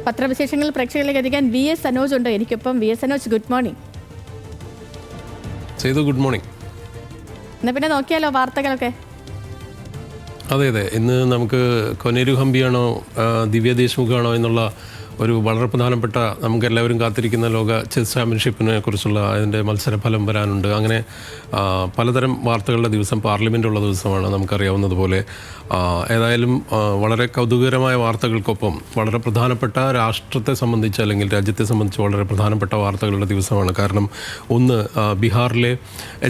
പത്രവിശേഷങ്ങൾ പ്രേക്ഷകരിലേക്ക് എത്തിക്കാൻ VS അനോജ് ഉണ്ട് എനിക്കൊപ്പം. VS Anoj, good morning. Good morning. എന്നാ പിന്നെ നോക്കിയാലോ വാർത്തകളൊക്കെ. അതെ, ഇന്ന് നമുക്ക് കൊനേരു ഹംപിയാണോ ദിവ്യ ദേശ്മുഖാണോ എന്നുള്ള ഒരു വളരെ പ്രധാനപ്പെട്ട നമുക്കെല്ലാവരും കാത്തിരിക്കുന്ന ലോക ചെസ് ചാമ്പ്യൻഷിപ്പിനെ കുറിച്ചുള്ള അതിൻ്റെ മത്സരഫലം വരാനുണ്ട്. അങ്ങനെ പലതരം വാർത്തകളുടെ ദിവസം, പാർലമെൻറ്റുള്ള ദിവസമാണ് നമുക്കറിയാവുന്നതുപോലെ. ഏതായാലും വളരെ കൗതുകകരമായ വാർത്തകൾക്കൊപ്പം വളരെ പ്രധാനപ്പെട്ട രാഷ്ട്രത്തെ സംബന്ധിച്ച് അല്ലെങ്കിൽ രാജ്യത്തെ സംബന്ധിച്ച് വളരെ പ്രധാനപ്പെട്ട വാർത്തകളുടെ ദിവസമാണ്. കാരണം ഒന്ന്, ബീഹാറിലെ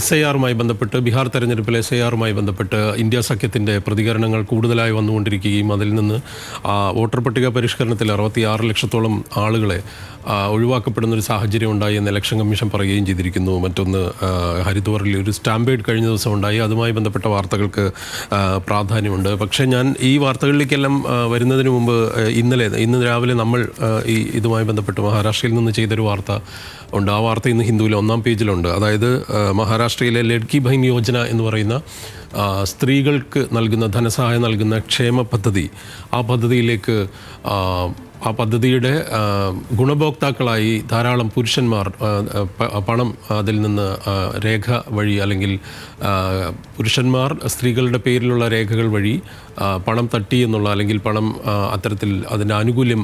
SIRമായി ബന്ധപ്പെട്ട്, ബീഹാർ തെരഞ്ഞെടുപ്പിലെ SIRമായി ബന്ധപ്പെട്ട് ഇന്ത്യ സഖ്യത്തിൻ്റെ പ്രതികരണങ്ങൾ കൂടുതലായി വന്നുകൊണ്ടിരിക്കുകയും അതിൽ നിന്ന് വോട്ടർ പട്ടിക പരിഷ്കരണത്തിൽ 66 ലക്ഷത്തോളം ആളുകളെ ഒഴിവാക്കപ്പെടുന്നൊരു സാഹചര്യം ഉണ്ടായി എന്ന് ഇലക്ഷൻ കമ്മീഷൻ പറയുകയും ചെയ്തിരിക്കുന്നു. മറ്റൊന്ന്, ഹരിദ്വാറിൽ ഒരു സ്റ്റാമ്പേഡ് കഴിഞ്ഞ ദിവസം ഉണ്ടായി. അതുമായി ബന്ധപ്പെട്ട വാർത്തകൾക്ക് പ്രാധാന്യമുണ്ട്. പക്ഷേ ഞാൻ ഈ വാർത്തകളിലേക്കെല്ലാം വരുന്നതിന് മുമ്പ് ഇന്ന് രാവിലെ നമ്മൾ ഇതുമായി ബന്ധപ്പെട്ട് മഹാരാഷ്ട്രയിൽ നിന്ന് ചെയ്തൊരു വാർത്ത ഉണ്ട്. ആ വാർത്ത ഇന്ന് ഹിന്ദുവിലെ 1-ാം പേജിലുണ്ട്. അതായത് മഹാരാഷ്ട്രയുടെ ലഡ്കി ബഹൻ യോജന എന്ന് പറയുന്ന സ്ത്രീകൾക്ക് നൽകുന്ന ധനസഹായം നൽകുന്ന ക്ഷേമ പദ്ധതി, ആ പദ്ധതിയുടെ ഗുണഭോക്താക്കളായി ധാരാളം പുരുഷന്മാർ പണം അതിൽ നിന്ന് രേഖ വഴി അല്ലെങ്കിൽ പുരുഷന്മാർ സ്ത്രീകളുടെ പേരിലുള്ള രേഖകൾ വഴി പണം തട്ടി എന്നുള്ള അല്ലെങ്കിൽ പണം അത്തരത്തിൽ അതിൻ്റെ ആനുകൂല്യം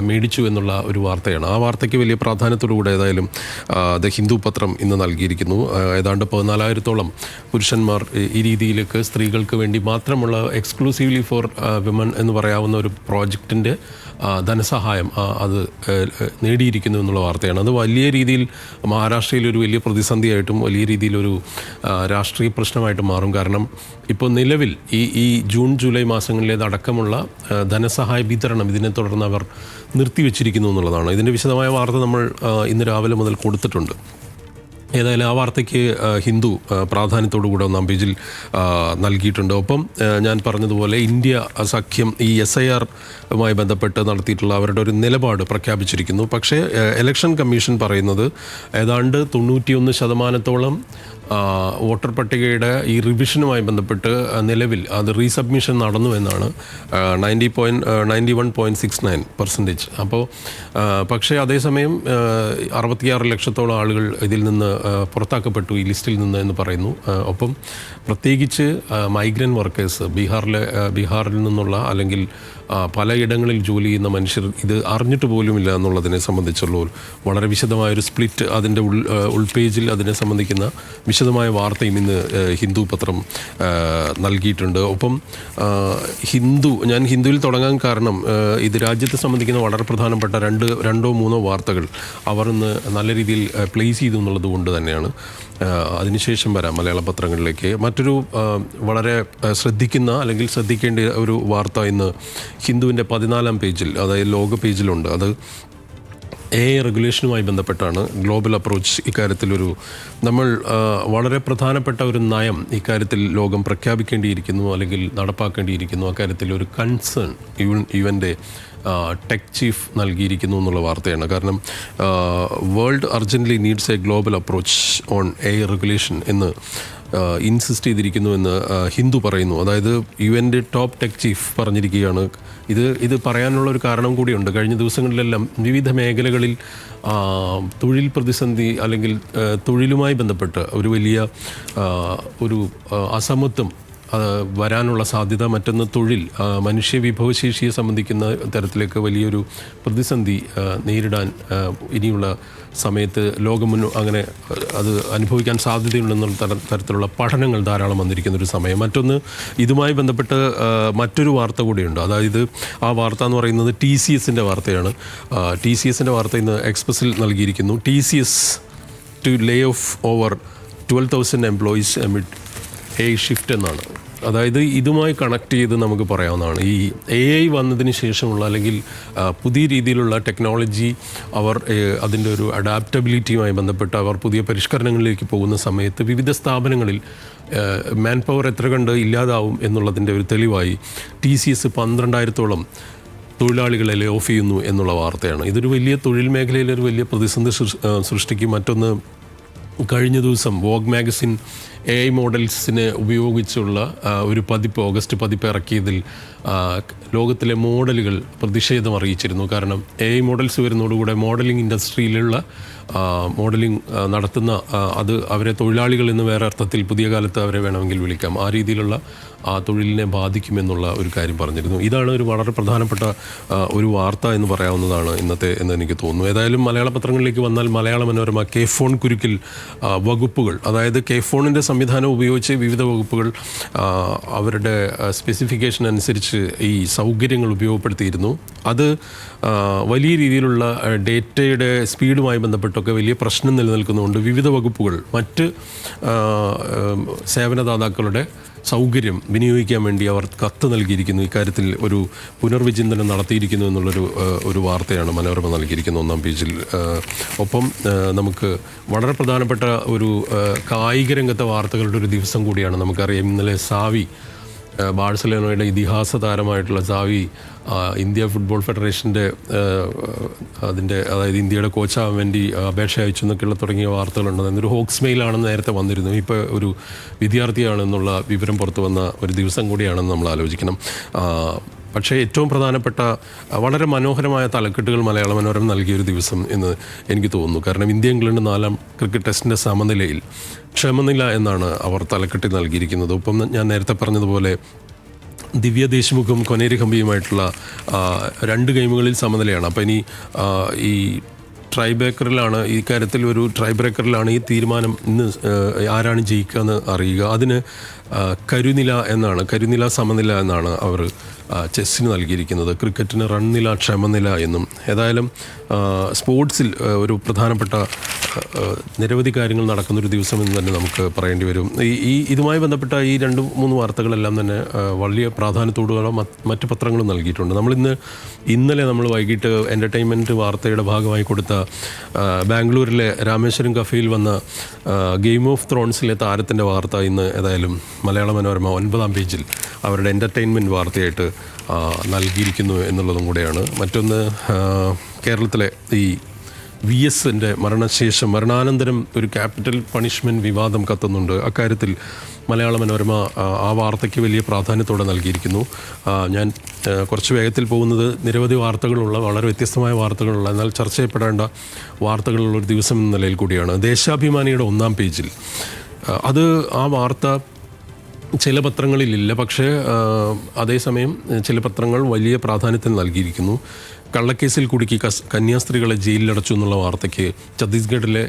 മേടിച്ചു എന്നുള്ള ഒരു വാർത്തയാണ്. ആ വാർത്തയ്ക്ക് വലിയ പ്രാധാന്യത്തോടുകൂടെ ഏതായാലും ദ ഹിന്ദു പത്രം ഇന്ന് നൽകിയിരിക്കുന്നു. ഏതാണ്ട് 14,000-ഓളം പുരുഷന്മാർ ഈ രീതിയിലേക്ക് സ്ത്രീകൾക്ക് വേണ്ടി മാത്രമുള്ള എക്സ്ക്ലൂസീവ്ലി ഫോർ വിമൻ എന്ന് പറയാവുന്ന ഒരു പ്രോജക്റ്റിൻ്റെ ധനസഹായം അത് നേടിയിരിക്കുന്നു എന്നുള്ള വാർത്തയാണ്. അത് വലിയ രീതിയിൽ മഹാരാഷ്ട്രയിൽ ഒരു വലിയ പ്രതിസന്ധിയായിട്ടും വലിയ രീതിയിലൊരു രാഷ്ട്രീയ പ്രശ്നമായിട്ട് മാറും. കാരണം ഇപ്പോൾ നിലവിൽ ഈ ജൂൺ ജൂലൈ മാസങ്ങളിലേതടക്കമുള്ള ധനസഹായ വിതരണം ഇതിനെ തുടർന്ന് അവർ നിർത്തിവെച്ചിരിക്കുന്നു എന്നുള്ളതാണ്. ഇതിൻ്റെ വിശദമായ വാർത്ത നമ്മൾ ഇന്ന് രാവിലെ മുതൽ കൊടുത്തിട്ടുണ്ട്. ഏതായാലും ആ വാർത്തയ്ക്ക് ഹിന്ദു പ്രാധാന്യത്തോടുകൂടെ 1-ാം പേജിൽ നൽകിയിട്ടുണ്ട്. ഒപ്പം ഞാൻ പറഞ്ഞതുപോലെ ഇന്ത്യ സഖ്യം ഈ SIRമായി ബന്ധപ്പെട്ട് നടത്തിയിട്ടുള്ള അവരുടെ ഒരു നിലപാട് പ്രഖ്യാപിച്ചിരിക്കുന്നു. പക്ഷേ ഇലക്ഷൻ കമ്മീഷൻ പറയുന്നത് ഏതാണ്ട് 91% വോട്ടർ പട്ടികയുടെ ഈ റിവിഷനുമായി ബന്ധപ്പെട്ട് നിലവിൽ അത് റീസബ്മിഷൻ നടന്നു എന്നാണ്. 91.69%. അപ്പോൾ പക്ഷേ അതേസമയം 66 ലക്ഷത്തോളം ആളുകൾ ഇതിൽ നിന്ന് പുറത്താക്കപ്പെട്ടു ഈ ലിസ്റ്റിൽ നിന്ന് എന്ന് പറയുന്നു. ഒപ്പം പ്രത്യേകിച്ച് മൈഗ്രൻ്റ് വർക്കേഴ്സ്, ബീഹാറിൽ നിന്നുള്ള അല്ലെങ്കിൽ പലയിടങ്ങളിൽ ജോലി ചെയ്യുന്ന മനുഷ്യർ ഇത് അറിഞ്ഞിട്ട് പോലുമില്ല എന്നുള്ളതിനെ സംബന്ധിച്ചുള്ള വളരെ വിശദമായൊരു സ്പ്ലിറ്റ് അതിൻ്റെ ഉൾപേജിൽ അതിനെ സംബന്ധിക്കുന്ന വിശദമായ വാർത്തയും ഇന്ന് ഹിന്ദു പത്രം നൽകിയിട്ടുണ്ട്. ഒപ്പം ഞാൻ ഹിന്ദുവിൽ തുടങ്ങാൻ കാരണം ഇത് രാജ്യത്തെ സംബന്ധിക്കുന്ന വളരെ പ്രധാനപ്പെട്ട രണ്ടോ മൂന്നോ വാർത്തകൾ അവർ ഇന്ന് നല്ല രീതിയിൽ പ്ലേസ് ചെയ്തു എന്നുള്ളത് കൊണ്ട് തന്നെയാണ്. അതിനുശേഷം വരാം മലയാള പത്രങ്ങളിലേക്ക്. മറ്റൊരു വളരെ ശ്രദ്ധിക്കേണ്ട ഒരു വാർത്ത ഇന്ന് ഹിന്ദുവിൻ്റെ 14-ാം പേജിൽ, അതായത് ലോക പേജിലുണ്ട്. അത് AI റെഗുലേഷനുമായി ബന്ധപ്പെട്ടാണ്. ഗ്ലോബൽ അപ്രോച്ച് ഇക്കാര്യത്തിലൊരു നമ്മൾ വളരെ പ്രധാനപ്പെട്ട ഒരു നയം ഇക്കാര്യത്തിൽ ലോകം പ്രഖ്യാപിക്കേണ്ടിയിരിക്കുന്നു അല്ലെങ്കിൽ നടപ്പാക്കേണ്ടിയിരിക്കുന്നു. അക്കാര്യത്തിൽ ഒരു കൺസേൺ യുഎൻ്റെ ടെക് ചീഫ് നൽകിയിരിക്കുന്നു എന്നുള്ള വാർത്തയാണ്. കാരണം world urgently needs A global approach on AI regulation എന്ന് ഇൻസിസ്റ്റ് ചെയ്തിരിക്കുന്നുവെന്ന് ഹിന്ദു പറയുന്നു. അതായത് യുഎൻ്റെ ടോപ്പ് ടെക് ചീഫ് പറഞ്ഞിരിക്കുകയാണ്. ഇത് പറയാനുള്ള ഒരു കാരണം കൂടിയുണ്ട്. കഴിഞ്ഞ ദിവസങ്ങളിലെല്ലാം വിവിധ മേഖലകളിൽ തൊഴിൽ പ്രതിസന്ധി അല്ലെങ്കിൽ തൊഴിലുമായി ബന്ധപ്പെട്ട് ഒരു വലിയ ഒരു അസമത്വം വരാനുള്ള സാധ്യത, മറ്റൊന്ന് തൊഴിൽ, മനുഷ്യ വിഭവശേഷിയെ സംബന്ധിക്കുന്ന തരത്തിലേക്ക് വലിയൊരു പ്രതിസന്ധി നേരിടാൻ ഇനിയുള്ള സമയത്ത് ലോകം അങ്ങനെ അത് അനുഭവിക്കാൻ സാധ്യതയുണ്ടെന്നുള്ള തരത്തിലുള്ള പഠനങ്ങൾ ധാരാളം വന്നിരിക്കുന്നൊരു സമയം. മറ്റൊന്ന്, ഇതുമായി ബന്ധപ്പെട്ട് മറ്റൊരു വാർത്ത കൂടിയുണ്ട്. അതായത് ആ വാർത്ത എന്ന് പറയുന്നത് TCSൻ്റെ വാർത്തയാണ്. TCSൻ്റെ വാർത്ത ഇന്ന് എക്സ്പ്രസിൽ നൽകിയിരിക്കുന്നു. TCS to lay off over 12,000 employees amid AI shift എന്നാണ്. അതായത് ഇതുമായി കണക്ട് ചെയ്ത് നമുക്ക് പറയാവുന്നതാണ് ഈ AI വന്നതിന് ശേഷമുള്ള അല്ലെങ്കിൽ പുതിയ രീതിയിലുള്ള ടെക്നോളജി അതിൻ്റെ ഒരു അഡാപ്റ്റബിലിറ്റിയുമായി ബന്ധപ്പെട്ട് അവർ പുതിയ പരിഷ്കരണങ്ങളിലേക്ക് പോകുന്ന സമയത്ത് വിവിധ സ്ഥാപനങ്ങളിൽ മാൻ പവർ എത്ര കണ്ട് ഇല്ലാതാവും എന്നുള്ളതിൻ്റെ ഒരു തെളിവായി TCS 12,000-ഓളം തൊഴിലാളികളെ ലേ ഓഫ് ചെയ്യുന്നു എന്നുള്ള വാർത്തയാണ്. ഇതൊരു വലിയ തൊഴിൽ മേഖലയിലൊരു വലിയ പ്രതിസന്ധി സൃഷ്ടിക്കും. മറ്റൊന്ന്, കഴിഞ്ഞ ദിവസം വോഗ് മാഗസിൻ AI മോഡൽസിനെ ഉപയോഗിച്ചുള്ള ഒരു പതിപ്പ്, ഓഗസ്റ്റ് പതിപ്പ് ഇറക്കിയതിൽ ലോകത്തിലെ മോഡലുകൾ പ്രതിഷേധം അറിയിച്ചിരുന്നു. കാരണം AI മോഡൽസ് വരുന്നതോടുകൂടെ മോഡലിംഗ് ഇൻഡസ്ട്രിയിലുള്ള മോഡലിംഗ് നടത്തുന്ന അത് അവരെ തൊഴിലാളികൾ എന്ന് വേറെ അർത്ഥത്തിൽ പുതിയ കാലത്ത് അവരെ വേണമെങ്കിൽ വിളിക്കാം, ആ രീതിയിലുള്ള ആ തൊഴിലിനെ ബാധിക്കുമെന്നുള്ള ഒരു കാര്യം പറഞ്ഞിരുന്നു. ഇതാണ് ഒരു വളരെ പ്രധാനപ്പെട്ട ഒരു വാർത്ത എന്ന് പറയാവുന്നതാണ് ഇന്നത്തെ എന്ന് എനിക്ക് തോന്നുന്നു. ഏതായാലും മലയാള പത്രങ്ങളിലേക്ക് വന്നാൽ മലയാള മനോരമ K-ഫോൺ കുരുക്കിൽ വകുപ്പുകൾ, അതായത് K-ഫോണിൻ്റെ സംവിധാനം ഉപയോഗിച്ച് വിവിധ വകുപ്പുകൾ അവരുടെ സ്പെസിഫിക്കേഷൻ അനുസരിച്ച് ഈ സൗകര്യങ്ങൾ ഉപയോഗപ്പെടുത്തിയിരുന്നു. അത് വലിയ രീതിയിലുള്ള ഡേറ്റയുടെ സ്പീഡുമായി ബന്ധപ്പെട്ടൊക്കെ വലിയ പ്രശ്നം നിലനിൽക്കുന്നുണ്ട്. വിവിധ വകുപ്പുകൾ മറ്റ് സേവനദാതാക്കളുടെ സൗകര്യം വിനിയോഗിക്കാൻ വേണ്ടി അവർ കത്ത് നൽകിയിരിക്കുന്നു. ഇക്കാര്യത്തിൽ ഒരു പുനർവിചിന്തനം നടത്തിയിരിക്കുന്നു എന്നുള്ളൊരു വാർത്തയാണ് മനോരമ നൽകിയിരിക്കുന്നത് 1-ാം പേജിൽ. ഒപ്പം നമുക്ക് വളരെ പ്രധാനപ്പെട്ട ഒരു കായിക രംഗത്തെ വാർത്തകളുടെ ഒരു ദിവസം കൂടിയാണ്. നമുക്കറിയാം ഇന്നലെ സാവി, ബാഴ്സലോണയുടെ ഇതിഹാസ താരമായിട്ടുള്ള സാവി ഇന്ത്യ ഫുട്ബോൾ ഫെഡറേഷൻ്റെ അതായത് ഇന്ത്യയുടെ കോച്ചാവാൻ വേണ്ടി അപേക്ഷ അയച്ചു എന്നൊക്കെയുള്ള തുടങ്ങിയ വാർത്തകളുണ്ട്. എന്നൊരു ഹോക്സ് മെയിലാണെന്ന് നേരത്തെ വന്നിരുന്നു. ഇപ്പോൾ ഒരു വിദ്യാർത്ഥിയാണെന്നുള്ള വിവരം പുറത്തു വന്ന ഒരു ദിവസം കൂടിയാണെന്ന് നമ്മൾ ആലോചിക്കണം. പക്ഷേ ഏറ്റവും പ്രധാനപ്പെട്ട വളരെ മനോഹരമായ തലക്കെട്ടുകൾ മലയാള മനോരമ നൽകിയൊരു ദിവസം എന്ന് എനിക്ക് തോന്നുന്നു. കാരണം ഇന്ത്യ ഇംഗ്ലണ്ട് 4-ാം ക്രിക്കറ്റ് ടെസ്റ്റിൻ്റെ സമനിലയിൽ ക്ഷമനില എന്നാണ് അവർ തലക്കെട്ട് നൽകിയിരിക്കുന്നത്. ഒപ്പം ഞാൻ നേരത്തെ പറഞ്ഞതുപോലെ ദിവ്യ ദേശ്മുഖും കൊനേരി ഹംപിയുമായിട്ടുള്ള 2 ഗെയിമുകളിൽ സമനിലയാണ്. അപ്പോൾ ഇനി ഈ ട്രൈബ്രേക്കറിലാണ്, ഈ കാര്യത്തിൽ ഒരു ട്രൈബ്രേക്കറിലാണ് ഈ തീരുമാനം ഇന്ന് ആരാണ് ജയിക്കുക എന്ന് അറിയുക. അതിന് കരുനില സമനില എന്നാണ് അവർ ചെസ്സിന് നൽകിയിരിക്കുന്നത്. ക്രിക്കറ്റിന് റൺനില, ക്ഷമനില എന്നും. ഏതായാലും സ്പോർട്സിൽ ഒരു പ്രധാനപ്പെട്ട നിരവധി കാര്യങ്ങൾ നടക്കുന്നൊരു ദിവസം എന്ന് തന്നെ നമുക്ക് പറയേണ്ടി വരും. ഇതുമായി ബന്ധപ്പെട്ട ഈ 2-3 വാർത്തകളെല്ലാം തന്നെ വലിയ പ്രാധാന്യത്തോടുകൂടെ മറ്റ് പത്രങ്ങളും നൽകിയിട്ടുണ്ട്. ഇന്നലെ നമ്മൾ വൈകിട്ട് എൻ്റർടൈൻമെൻറ്റ് വാർത്തയുടെ ഭാഗമായി കൊടുത്ത ബാംഗ്ലൂരിലെ രാമേശ്വരം കഫേയിൽ വന്ന ഗെയിം ഓഫ് ത്രോൺസിലെ താരത്തിൻ്റെ വാർത്ത ഇന്ന് ഏതായാലും മലയാള മനോരമ 9-ാം പേജിൽ അവരുടെ എൻ്റർടൈൻമെൻറ്റ് വാർത്തയായിട്ട് നൽകിയിരിക്കുന്നു എന്നുള്ളതും കൂടെയാണ്. മറ്റൊന്ന്, കേരളത്തിലെ ഈ VSൻ്റെ മരണാനന്തരം ഒരു ക്യാപിറ്റൽ പണിഷ്മെൻറ്റ് വിവാദം കത്തുന്നുണ്ട്. അക്കാര്യത്തിൽ മലയാള മനോരമ ആ വാർത്തയ്ക്ക് വലിയ പ്രാധാന്യത്തോടെ നൽകിയിരിക്കുന്നു. ഞാൻ കുറച്ച് വേഗത്തിൽ പോകുന്നത് നിരവധി വാർത്തകളുള്ള, വളരെ വ്യത്യസ്തമായ വാർത്തകളുള്ള, എന്നാൽ ചർച്ച ചെയ്യപ്പെടേണ്ട വാർത്തകളുള്ളൊരു ദിവസം എന്ന നിലയിൽ കൂടിയാണ്. ദേശാഭിമാനിയുടെ 1-ാം പേജിൽ ആ വാർത്ത ചില പത്രങ്ങളിലില്ല, പക്ഷേ അതേസമയം ചില പത്രങ്ങൾ വലിയ പ്രാധാന്യത്തിന് നൽകിയിരിക്കുന്നു. കള്ളക്കേസിൽ കുടുക്കി കന്യാസ്ത്രീകളെ ജയിലിലടച്ചു എന്നുള്ള വാർത്തയ്ക്ക് ഛത്തീസ്ഗഡിലെ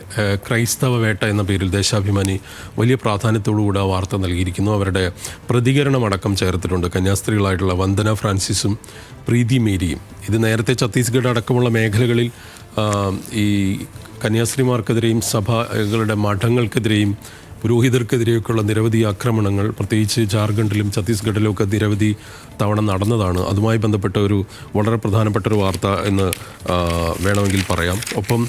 ക്രൈസ്തവ വേട്ട എന്ന പേരിൽ ദേശാഭിമാനി വലിയ പ്രാധാന്യത്തോടുകൂടി ആ വാർത്ത നൽകിയിരിക്കുന്നു. അവരുടെ പ്രതികരണമടക്കം ചേർത്തിട്ടുണ്ട്. കന്യാസ്ത്രീകളായിട്ടുള്ള വന്ദന ഫ്രാൻസിസും പ്രീതി മേരിയും. ഇത് നേരത്തെ ഛത്തീസ്ഗഡ് അടക്കമുള്ള മേഖലകളിൽ ഈ കന്യാസ്ത്രീമാർക്കെതിരെയും സഭകളുടെ മഠങ്ങൾക്കെതിരെയും പുരോഹിതർക്കെതിരെയൊക്കെയുള്ള നിരവധി ആക്രമണങ്ങൾ പ്രത്യേകിച്ച് ജാർഖണ്ഡിലും ഛത്തീസ്ഗഡിലും ഒക്കെ നിരവധി തവണ നടന്നതാണ്. അതുമായി ബന്ധപ്പെട്ട ഒരു വളരെ പ്രധാനപ്പെട്ട ഒരു വാർത്ത എന്ന് വേണമെങ്കിൽ പറയാം. ഒപ്പം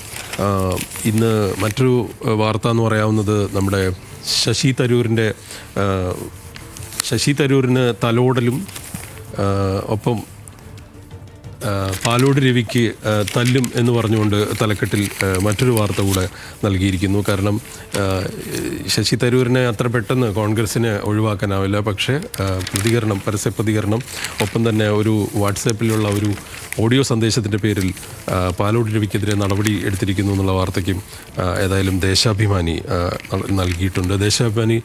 ഇന്ന് മറ്റൊരു വാർത്ത എന്ന് പറയാവുന്നത് നമ്മുടെ ശശി തരൂരിന് തലോടലും ഒപ്പം പാലോട് രവിക്ക് തല്ലും എന്ന് പറഞ്ഞുകൊണ്ട് തലക്കെട്ടിൽ മറ്റൊരു വാർത്ത കൂടെ നൽകിയിരിക്കുന്നു. കാരണം ശശി തരൂരിനെ അത്ര പെട്ടെന്ന് കോൺഗ്രസ്സിനെ ഒഴിവാക്കാനാവില്ല, പക്ഷേ പരസ്യ പ്രതികരണം, ഒപ്പം തന്നെ ഒരു വാട്സാപ്പിലുള്ള ഒരു ഓഡിയോ സന്ദേശത്തിൻ്റെ പേരിൽ പാലോട് രവിക്കെതിരെ നടപടി എടുത്തിരിക്കുന്നു എന്നുള്ള വാർത്തയ്ക്കും ഏതായാലും ദേശാഭിമാനി നൽകിയിട്ടുണ്ട്. ദേശാഭിമാനി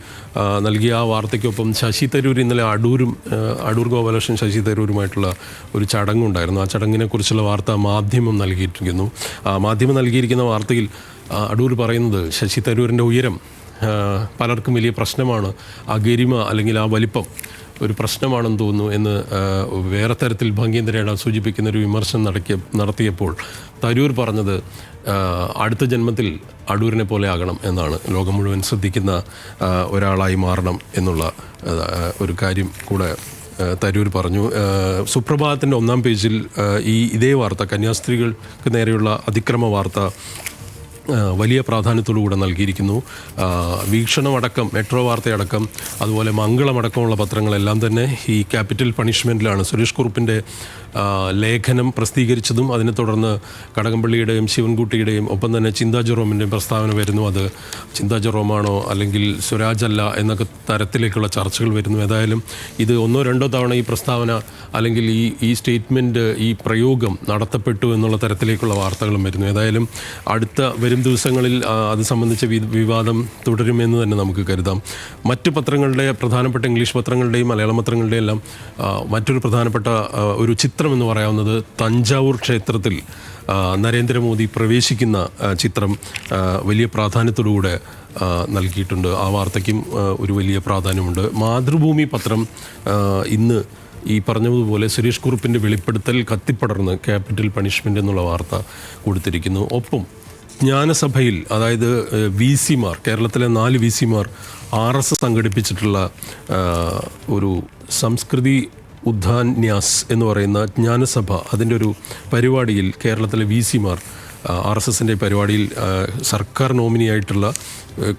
നൽകിയ ആ വാർത്തയ്ക്കൊപ്പം ശശി തരൂർ ഇന്നലെ അടൂർ ഗോപാലകൃഷ്ണൻ ശശി തരൂരുമായിട്ടുള്ള ഒരു ചടങ്ങുണ്ടായിരുന്നു. ആ ചടങ്ങിനെക്കുറിച്ചുള്ള വാർത്ത മാധ്യമം നൽകിയിരിക്കുന്നു. മാധ്യമം നൽകിയിരിക്കുന്ന വാർത്തയിൽ അടൂർ പറയുന്നത് ശശി തരൂരിൻ്റെ ഉയരം പലർക്കും വലിയ പ്രശ്നമാണ്, ആ ഗരിമ അല്ലെങ്കിൽ ആ വലിപ്പം ഒരു പ്രശ്നമാണെന്ന് തോന്നുന്നു എന്ന് വേറെ തരത്തിൽ ഭംഗീന്ദ്രയുടെ സൂചിപ്പിക്കുന്ന ഒരു വിമർശനം നടത്തിയപ്പോൾ തരൂർ പറഞ്ഞത് അടുത്ത ജന്മത്തിൽ അടൂരിനെ പോലെ ആകണം എന്നാണ്, ലോകം മുഴുവൻ ശ്രദ്ധിക്കുന്ന ഒരാളായി മാറണം എന്നുള്ള ഒരു കാര്യം കൂടെ തരൂർ പറഞ്ഞു. സുപ്രഭാതത്തിൻ്റെ 1-ാം പേജിൽ ഇതേ വാർത്ത, കന്യാസ്ത്രീകൾക്ക് നേരെയുള്ള അതിക്രമ വാർത്ത വലിയ പ്രാധാന്യത്തോടുകൂടെ നൽകിയിരിക്കുന്നു. വീക്ഷണമടക്കം, മെട്രോ വാർത്തയടക്കം, അതുപോലെ മംഗളമടക്കമുള്ള പത്രങ്ങളെല്ലാം തന്നെ ഈ ക്യാപിറ്റൽ പണിഷ്മെൻറ്റിലാണ്. സുരേഷ് കുറുപ്പിൻ്റെ ലേഖനം പ്രസിദ്ധീകരിച്ചതും അതിനെ തുടർന്ന് കടകംപള്ളിയുടെയും ശിവൻകുട്ടിയുടെയും ഒപ്പം തന്നെ ചിന്താ ജെറോമിൻ്റെയും പ്രസ്താവന വരുന്നു. അത് ചിന്താ ജെറോമാണോ അല്ലെങ്കിൽ സ്വരാജ് അല്ല എന്നൊക്കെ തരത്തിലേക്കുള്ള ചർച്ചകൾ വരുന്നു. ഏതായാലും ഇത് ഒന്നോ രണ്ടോ തവണ ഈ പ്രസ്താവന അല്ലെങ്കിൽ ഈ സ്റ്റേറ്റ്മെൻറ്റ് ഈ പ്രയോഗം നടത്തപ്പെട്ടു എന്നുള്ള തരത്തിലേക്കുള്ള വാർത്തകളും വരുന്നു. ഏതായാലും അടുത്ത വരും ദിവസങ്ങളിൽ അത് സംബന്ധിച്ച വിവാദം തുടരുമെന്ന് തന്നെ നമുക്ക് കരുതാം. മറ്റ് പത്രങ്ങളുടെ പ്രധാനപ്പെട്ട ഇംഗ്ലീഷ് പത്രങ്ങളുടെയും മലയാളം പത്രങ്ങളുടെയും എല്ലാം മറ്റൊരു പ്രധാനപ്പെട്ട ഒരു ചിത്രം എന്ന് പറയാവുന്നത് തഞ്ചാവൂർ ക്ഷേത്രത്തിൽ നരേന്ദ്രമോദി പ്രവേശിക്കുന്ന ചിത്രം വലിയ പ്രാധാന്യത്തോടുകൂടെ നൽകിയിട്ടുണ്ട്. ആ വാർത്തയ്ക്കും ഒരു വലിയ പ്രാധാന്യമുണ്ട്. മാതൃഭൂമി പത്രം ഇന്ന് ഈ പറഞ്ഞതുപോലെ സുരേഷ് കുറുപ്പിൻ്റെ വെളിപ്പെടുത്തൽ കത്തിപ്പടർന്ന് ക്യാപിറ്റൽ പണിഷ്മെൻ്റ് എന്നുള്ള വാർത്ത കൊടുത്തിരിക്കുന്നു. ഒപ്പം ജ്ഞാനസഭയിൽ അതായത് VC-മാർ, കേരളത്തിലെ 4 VC-മാർ RSS സംഘടിപ്പിച്ചിട്ടുള്ള ഒരു സംസ്കൃതി ഉദ്ധാന്യാസ് എന്ന് പറയുന്ന ജ്ഞാനസഭ, അതിൻ്റെ ഒരു പരിപാടിയിൽ കേരളത്തിലെ VC-മാർ RSSൻ്റെ പരിപാടിയിൽ സർക്കാർ നോമിനിയായിട്ടുള്ള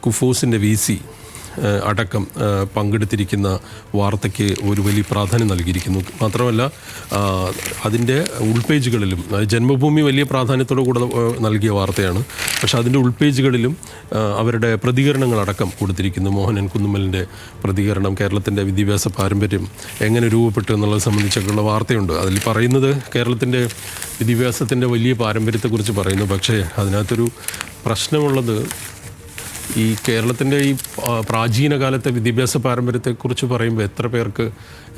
കുഫോസിൻ്റെ VC അടക്കം പങ്കെടുത്തിരിക്കുന്ന വാർത്തയ്ക്ക് ഒരു വലിയ പ്രാധാന്യം നൽകിയിരിക്കുന്നു. മാത്രമല്ല അതിൻ്റെ ഉൾപേജുകളിലും, ജന്മഭൂമി വലിയ പ്രാധാന്യത്തോടു കൂടെ നൽകിയ വാർത്തയാണ്, പക്ഷേ അതിൻ്റെ ഉൾപേജുകളിലും അവരുടെ പ്രതികരണങ്ങളടക്കം കൊടുത്തിരിക്കുന്നു. മോഹനൻ കുന്നുമ്മലിൻ്റെ പ്രതികരണം, കേരളത്തിൻ്റെ വിദ്യാഭ്യാസ പാരമ്പര്യം എങ്ങനെ രൂപപ്പെട്ടു എന്നുള്ളത് സംബന്ധിച്ചൊക്കെയുള്ള വാർത്തയുണ്ട്. അതിൽ പറയുന്നത് കേരളത്തിൻ്റെ വിദ്യാഭ്യാസത്തിൻ്റെ വലിയ പാരമ്പര്യത്തെക്കുറിച്ച് പറയുന്നു. പക്ഷേ അതിനകത്തൊരു പ്രശ്നമുള്ളത്, ഈ കേരളത്തിൻ്റെ ഈ പ്രാചീന കാലത്തെ വിദ്യാഭ്യാസ പാരമ്പര്യത്തെക്കുറിച്ച് പറയുമ്പോൾ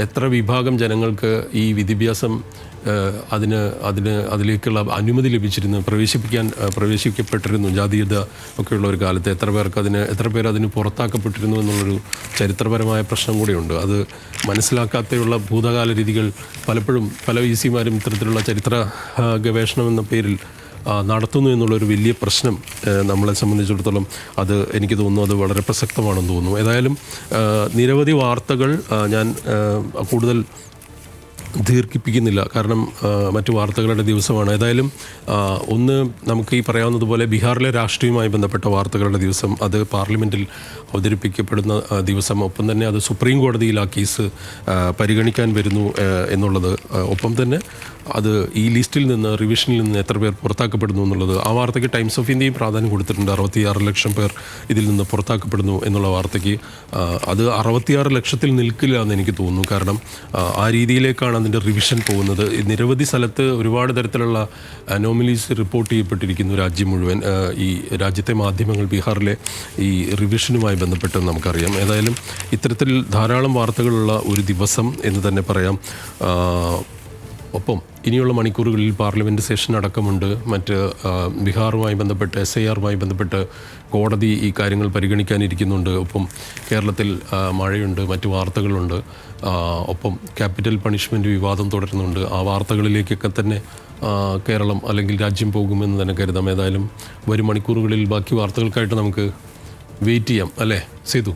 എത്ര വിഭാഗം ജനങ്ങൾക്ക് ഈ വിദ്യാഭ്യാസം അതിലേക്കുള്ള അനുമതി ലഭിച്ചിരുന്നു, പ്രവേശിക്കപ്പെട്ടിരുന്നു. ജാതീയത ഒക്കെയുള്ള ഒരു കാലത്ത് എത്ര പേർ അതിന് പുറത്താക്കപ്പെട്ടിരുന്നു എന്നുള്ളൊരു ചരിത്രപരമായ പ്രശ്നം കൂടെയുണ്ട്. അത് മനസ്സിലാക്കാതെയുള്ള ഭൂതകാല രീതികൾ പലപ്പോഴും പല VC-മാരും ഇത്തരത്തിലുള്ള ചരിത്ര ഗവേഷണം എന്ന പേരിൽ നടത്തുന്നു എന്നുള്ളൊരു വലിയ പ്രശ്നം നമ്മളെ സംബന്ധിച്ചിടത്തോളം അത് എനിക്ക് തോന്നുന്നു അത് വളരെ പ്രസക്തമാണെന്ന് തോന്നുന്നു. ഏതായാലും നിരവധി വാർത്തകൾ ഞാൻ കൂടുതൽ ദീർഘിപ്പിക്കുന്നില്ല, കാരണം മറ്റു വാർത്തകളുടെ ദിവസമാണ്. ഏതായാലും ഒന്ന് നമുക്ക് ഈ പറയാവുന്നതുപോലെ ബീഹാറിലെ രാഷ്ട്രീയവുമായി ബന്ധപ്പെട്ട വാർത്തകളുടെ ദിവസം, അത് പാർലമെൻറ്റിൽ അവതരിപ്പിക്കപ്പെടുന്ന ദിവസം, ഒപ്പം തന്നെ അത് സുപ്രീം കോടതിയിൽ ആ കേസ് പരിഗണിക്കാൻ വരുന്നു എന്നുള്ളത്, ഒപ്പം തന്നെ അത് ഈ ലിസ്റ്റിൽ നിന്ന്, റിവിഷനിൽ നിന്ന് എത്ര പേർ പുറത്താക്കപ്പെടുന്നു എന്നുള്ളത്, ആ വാർത്തയ്ക്ക് ടൈംസ് ഓഫ് ഇന്ത്യയും പ്രാധാന്യം കൊടുത്തിട്ടുണ്ട്. 66 ലക്ഷം പേർ ഇതിൽ നിന്ന് പുറത്താക്കപ്പെടുന്നു എന്നുള്ള വാർത്തയ്ക്ക്. അത് 66 ലക്ഷത്തിൽ നിൽക്കില്ല എന്ന് എനിക്ക് തോന്നുന്നു, കാരണം ആ രീതിയിലേക്കാണ് അതിൻ്റെ റിവിഷൻ പോകുന്നത്. നിരവധി സ്ഥലത്ത് ഒരുപാട് തരത്തിലുള്ള അനോമലീസ് റിപ്പോർട്ട് ചെയ്യപ്പെട്ടിരിക്കുന്നു രാജ്യം മുഴുവൻ. ഈ രാജ്യത്തെ മാധ്യമങ്ങൾ ബീഹാറിലെ ഈ റിവിഷനുമായി ബന്ധപ്പെട്ട് നമുക്കറിയാം. ഏതായാലും ഇത്തരത്തിൽ ധാരാളം വാർത്തകളുള്ള ഒരു ദിവസം എന്ന് തന്നെ പറയാം. ഒപ്പം ഇനിയുള്ള മണിക്കൂറുകളിൽ പാർലമെൻറ്റ് സെഷൻ അടക്കമുണ്ട്. മറ്റ് ബീഹാറുമായി ബന്ധപ്പെട്ട് SIR-മായി ബന്ധപ്പെട്ട് കോടതി ഈ കാര്യങ്ങൾ പരിഗണിക്കാനിരിക്കുന്നുണ്ട്. ഒപ്പം കേരളത്തിൽ മഴയുണ്ട്, മറ്റു വാർത്തകളുണ്ട്. ഒപ്പം ക്യാപിറ്റൽ പണിഷ്മെൻറ്റ് വിവാദം തുടരുന്നുണ്ട്. ആ വാർത്തകളിലേക്കൊക്കെ തന്നെ കേരളം അല്ലെങ്കിൽ രാജ്യം പോകുമെന്ന് തന്നെ കരുതാം. ഏതായാലും വരും മണിക്കൂറുകളിൽ ബാക്കി വാർത്തകൾക്കായിട്ട് നമുക്ക് വെയിറ്റ് ചെയ്യാം, അല്ലേ സേതു?